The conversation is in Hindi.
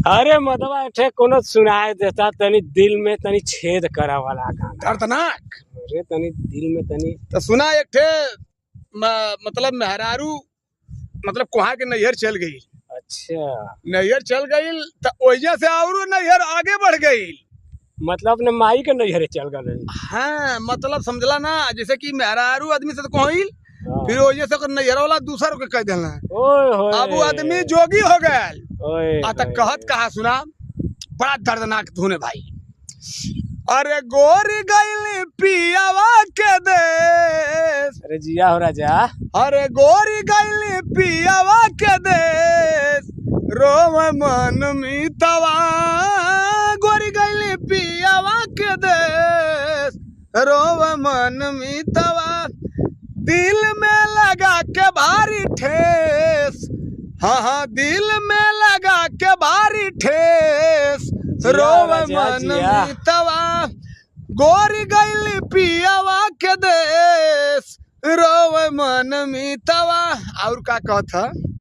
अरे मतवा ठे कोनो सुनाए देता तनी दिल में तनी छेद करा वाला गाना। दर्दनाक। अरे तनी दिल में तनी तो सुना एक ठे मतलब मेहरारू मतलब कुहा के नैहर चल गई। अच्छा नैहर चल गई तो वजह से और नैहर आगे बढ़ गई। मतलब अपने माई के नैहरे चल गए। हाँ मतलब समझला ना, जैसे कि मेहरारू आदमी से तो कहिल फिर वजह से नैहर वाला दूसर के कह देना। अब वो आदमी जोगी हो गया। तक कहत कहा सुना, बड़ा दर्दनाक धुन है भाई। अरे गोरी गईली पियावा के देश। अरे जिया हो राजा। अरे गोरी गईली पियावा के देश, रोम मन मीतवा। गोरी गईली पियावा के देश, रोम मन मीतवा। दिल में लगा के भारी ठेस, हाँ हाँ दिल में लगा के भारी ठेस, रोव मन मीतवा। गोरी गईली पियावा के देश, रोव मन मीतवा। और का कहत है?